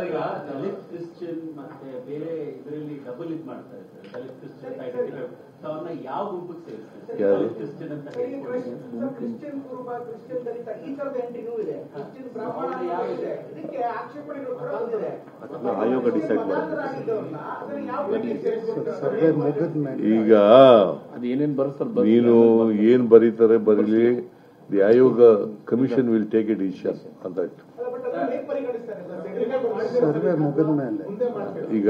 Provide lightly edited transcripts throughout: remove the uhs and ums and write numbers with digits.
ಈಗ ದಲಿತ್ ಕ್ರಿಶ್ಚಿಯನ್ ಮತ್ತೆ ಬೇರೆ ಇದರಲ್ಲಿ ಡಬಲ್ ಇದು ಮಾಡ್ತಾರೆ ಸರ್. ದಲಿತ್ ಕ್ರಿಶ್ಚಿಯನ್ ಐಡೆಂಟಿಫೈ ಅವನ್ನ ಯಾವ ಗುಂಪಿಗೆ ಸೇರಿಸ್ತಾರೆ? ದಲಿತ್ ಕ್ರಿಶ್ಚಿಯನ್ ಅಂತ ಕ್ರಿಶ್ಚಿಯನ್ ಕುರುಬ, ಕ್ರಿಶ್ಚಿಯನ್ ದಲಿತ ಈ ತರದ ಎಂಟ್ರಿನೂ ಇದೆ, ಕ್ರಿಶ್ಚಿಯನ್ ಬ್ರಾಹ್ಮಣ ಇದೆ. ಇದಕ್ಕೆ ಆಕ್ಷೇಪಣೆಗಳು ಕೂಡ ಬಂದಿದೆ. ಆಯೋಗ ಡಿಸೈಡ್ ಮಾಡುತ್ತೆ. ಈಗ ನೀನು ಏನ್ ಬರೀತಾರೆ ಬರೀಲಿ, ದಿ ಆಯೋಗ commission will take A decision ಅಂತ. ಈಗ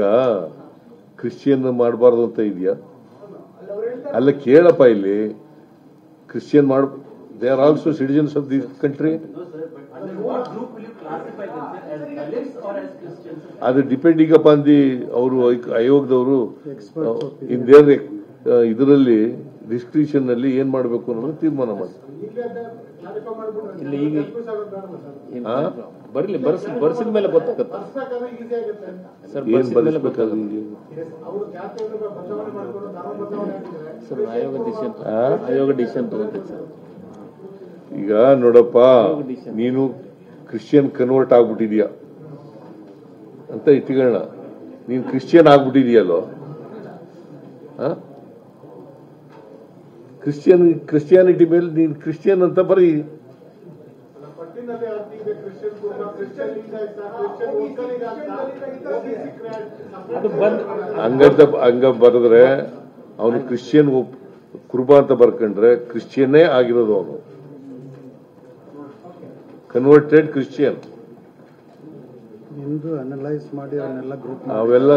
ಕ್ರಿಶ್ಚಿಯನ್ ಮಾಡಬಾರ್ದು ಅಂತ ಇದೆಯಾ? ಅಲ್ಲ ಕೇಳಪ್ಪ, ಇಲ್ಲಿ ಕ್ರಿಶ್ಚಿಯನ್ ಮಾಡ, they are also citizens of this country. ಅದು ಡಿಪೆಂಡಿಂಗ್ ಅಪಾನ್ ದಿ ಅವರು ಆಯೋಗದವರು ಇನ್ ದೇರ್ ಇದರಲ್ಲಿ ಡಿಸ್ಕ್ರಿಷನ್ ನಲ್ಲಿ ಏನ್ ಮಾಡಬೇಕು ಅನ್ನೋದು ತೀರ್ಮಾನ ಮಾಡ್ತಾರೆ. ಬರ್ಲಿ ಬರ್ಸಿದ ಮೇಲೆ ಗೊತ್ತಾಗುತ್ತೆ ಸರ್. ಏನ್ ಬರೆಸಬೇಕಾದ್ರೆ ಸರ್ ಆಯೋಗ ಡಿಸಿಷನ್ ತಗೋತೈತೆ ಸರ್. ಈಗ ನೋಡಪ್ಪ, ನೀನು ಕ್ರಿಶ್ಚಿಯನ್ ಕನ್ವರ್ಟ್ ಆಗ್ಬಿಟ್ಟಿದ್ಯಾ ಅಂತ ಇಟ್ಕೊಳ್ಳೋಣ. ನೀನ್ ಕ್ರಿಶ್ಚಿಯನ್ ಆಗ್ಬಿಟ್ಟಿದ್ಯಲ್ಲೋ, ಕ್ರಿಶ್ಚಿಯಾನಿಟಿ ಮೇಲೆ ನೀನ್ ಕ್ರಿಶ್ಚಿಯನ್ ಅಂತ ಬರೀ. ಹಂಗ ಬರೆದ್ರೆ ಅವನು ಕ್ರಿಶ್ಚಿಯನ್ ಕುರುಬಾ ಅಂತ ಬರ್ಕೊಂಡ್ರೆ ಕ್ರಿಶ್ಚಿಯನ್ನೇ ಆಗಿರೋದು ಅವನು, ಕನ್ವರ್ಟೆಡ್ ಕ್ರಿಶ್ಚಿಯನ್. ಅವೆಲ್ಲ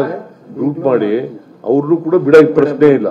ಗ್ರೂಪ್ ಮಾಡಿ ಅವ್ರನ್ನೂ ಕೂಡ ಬಿಡೋ ಪ್ರಶ್ನೆ ಇಲ್ಲ.